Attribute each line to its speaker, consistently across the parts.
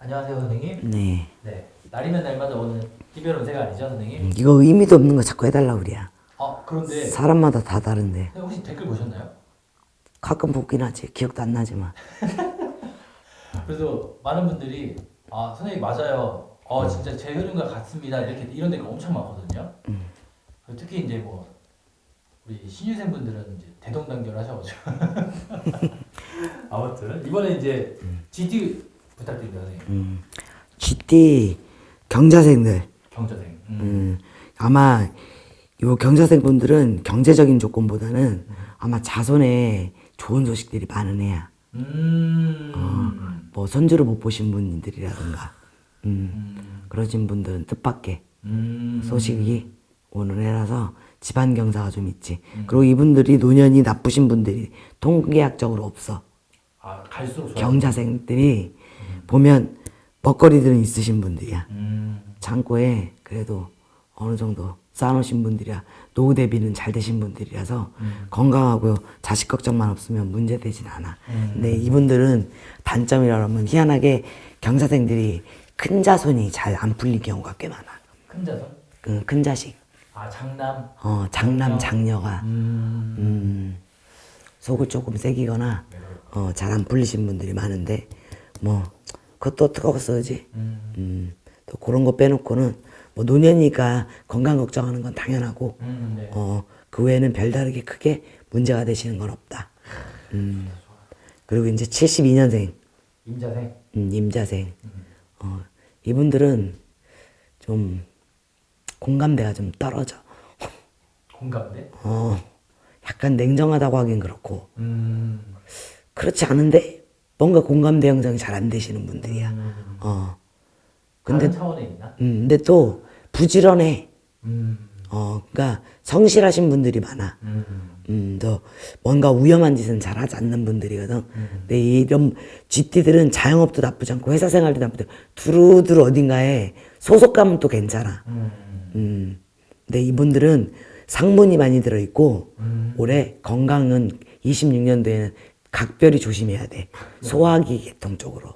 Speaker 1: 안녕하세요, 선생님.
Speaker 2: 네.
Speaker 1: 네. 날이면 날마다 오는 기별 운세가 아니죠, 선생님?
Speaker 2: 이거 의미도 없는 거 자꾸 해달라고 그래야.
Speaker 1: 그런데
Speaker 2: 사람마다 다 다른데.
Speaker 1: 선생님 혹시 댓글 보셨나요?
Speaker 2: 가끔 보긴 하지. 기억도 안 나지만.
Speaker 1: 그래서 많은 분들이 선생님 맞아요. 진짜 제 흐름과 같습니다. 이렇게 이런 댓글 엄청 많거든요. 특히 이제 뭐 우리 신유생 분들은 이제 대동단결하셔가지고 아무튼 이번에 이제 GT 부탁드립니다, 선생님.
Speaker 2: GT 경자생들.
Speaker 1: 경자생.
Speaker 2: 아마 요 경자생 분들은 경제적인 조건보다는 아마 자손에 좋은 소식들이 많은 애야. 뭐 선주를 못 보신 분들이라든가 그러신 분들은 뜻밖의 소식이 오는 해라서 집안 경사가 좀 있지. 그리고 이분들이 노년이 나쁘신 분들이 통계학적으로 없어.
Speaker 1: 갈수록 좋아요.
Speaker 2: 경자생들이 보면 먹거리들은 있으신 분들이야. 창고에 그래도 어느 정도 쌓아놓으신 분들이야. 노후 대비는 잘 되신 분들이라서 건강하고 자식 걱정만 없으면 문제되진 않아. 근데 이분들은 단점이라면 희한하게 경자생들이 큰 자손이 잘 안 풀릴 경우가 꽤 많아.
Speaker 1: 큰 자손?
Speaker 2: 큰 자식.
Speaker 1: 장남?
Speaker 2: 장남, 장녀가 속을 조금 새기거나 잘 안 풀리신 분들이 많은데 뭐 그것도 어떡하겠어, 그지? 또 그런 거 빼놓고는 뭐 노년이니까 건강 걱정하는 건 당연하고
Speaker 1: 네.
Speaker 2: 그 외에는 별다르게 크게 문제가 되시는 건 없다. 그리고 이제 72년생
Speaker 1: 임자생?
Speaker 2: 임자생 이분들은 좀 공감대가 좀 떨어져.
Speaker 1: 공감대?
Speaker 2: 약간 냉정하다고 하긴 그렇고 그렇지 않은데 뭔가 공감대 형성이 잘 안 되시는 분들이야.
Speaker 1: 다른
Speaker 2: 근데
Speaker 1: 차원에 있나?
Speaker 2: 근데 또 부지런해. 그러니까 성실하신 분들이 많아. 또 뭔가 위험한 짓은 잘 하지 않는 분들이거든. 근데 이런 GT들은 자영업도 나쁘지 않고 회사 생활도 나쁘지 않고 두루두루 어딘가에 소속감은 또 괜찮아. 근데 이분들은 상문이 많이 들어있고 올해 건강은 26년도에는 각별히 조심해야 돼. 소화기 계통 쪽으로.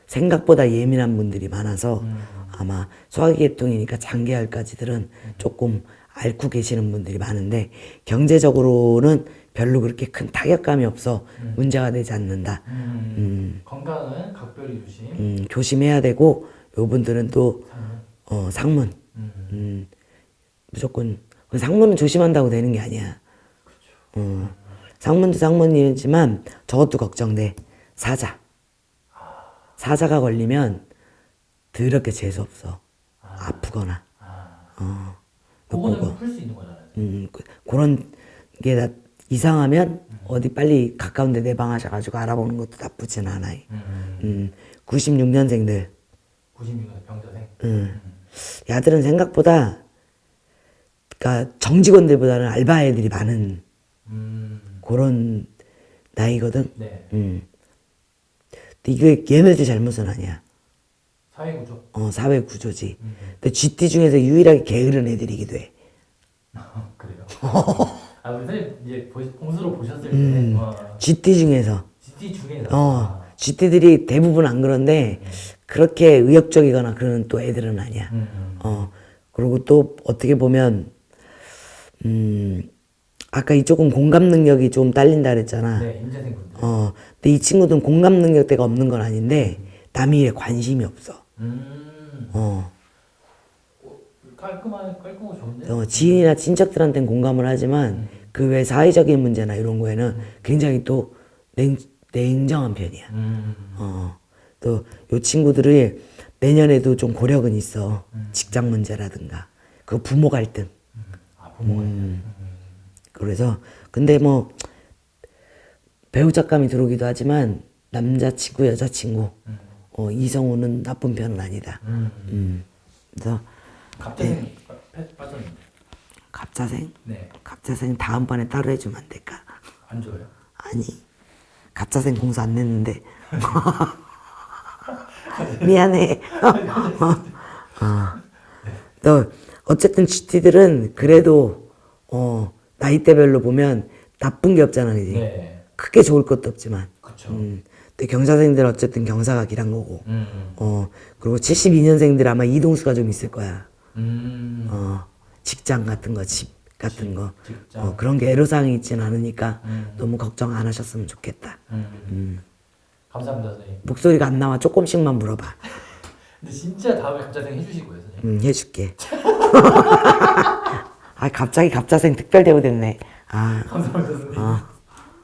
Speaker 2: 생각보다 예민한 분들이 많아서 아마 소화기 계통이니까 장기알까지들은 조금 앓고 계시는 분들이 많은데 경제적으로는 별로 그렇게 큰 타격감이 없어 문제가 되지 않는다.
Speaker 1: 건강은 각별히 조심.
Speaker 2: 조심해야 되고 요분들은 또 상문 무조건 상문은 조심한다고 되는 게 아니야. 상문도 상문이지만 저것도 걱정돼. 사자가 걸리면 더럽게 재수없어. 아프거나.
Speaker 1: 그거는 풀 수 있는 거잖아요.
Speaker 2: 그런 게 이상하면 어디 빨리 가까운 데 내방하셔가지고 알아보는 것도 나쁘진 않아요. 96년생들.
Speaker 1: 96년 병자생.
Speaker 2: 야들은 생각보다 그러니까 정직원들보다는 알바 애들이 많은 그런 나이거든.
Speaker 1: 네.
Speaker 2: 근데 이게 얘네들 잘못은 아니야.
Speaker 1: 사회구조.
Speaker 2: 사회 구조지. 근데 GT 중에서 유일하게 게으른 애들이기도 해.
Speaker 1: 그래요. 우리 선생님 이제 공수로 보셨을 때
Speaker 2: GT 중에서.
Speaker 1: GT 중에서
Speaker 2: GT들이 대부분 안 그런데 그렇게 의욕적이거나 그런 또 애들은 아니야. 그리고 또 어떻게 보면 아까 이쪽은 공감 능력이 좀 딸린다 그랬잖아.
Speaker 1: 네, 임자생 분들.
Speaker 2: 근데 이 친구들은 공감 능력대가 없는 건 아닌데 남의 일에 관심이 없어.
Speaker 1: 깔끔하고 좋은데?
Speaker 2: 지인이나 친척들한테는 공감을 하지만 그 외 사회적인 문제나 이런 거에는 굉장히 또 냉정한 편이야. 또 요 친구들이 내년에도 좀 고력은 있어. 직장 문제라든가 그 부모 갈등.
Speaker 1: 부모가
Speaker 2: 그래서 근데 뭐 배우작감이 들어오기도 하지만 남자친구 여자친구 이성우는 나쁜 편은 아니다. 그래서
Speaker 1: 갑자생 빠졌는데.
Speaker 2: 갑자생?
Speaker 1: 네.
Speaker 2: 갑자생 다음번에 따로 해주면 안 될까?
Speaker 1: 안 좋아요?
Speaker 2: 아니 갑자생 공수 안 냈는데 미안해. 너 어쨌든 GT들은 그래도 나이대별로 보면 나쁜 게 없잖아, 그지?
Speaker 1: 네.
Speaker 2: 크게 좋을 것도 없지만.
Speaker 1: 그쵸.
Speaker 2: 근데 경사생들 어쨌든 경사가 길한 거고. 그리고 72년생들 아마 이동수가 좀 있을 거야. 직장 같은 거, 집 같은 거.
Speaker 1: 직장.
Speaker 2: 그런 게 애로사항이 있진 않으니까 너무 걱정 안 하셨으면 좋겠다.
Speaker 1: 감사합니다, 선생님.
Speaker 2: 목소리가 안 나와. 조금씩만 물어봐.
Speaker 1: 근데 진짜 다음에 갑자생 해주실 거예요, 선생님?
Speaker 2: 해줄게. 갑자기 갑자생 특별 대우 됐네.
Speaker 1: 감사합니다, 선생님.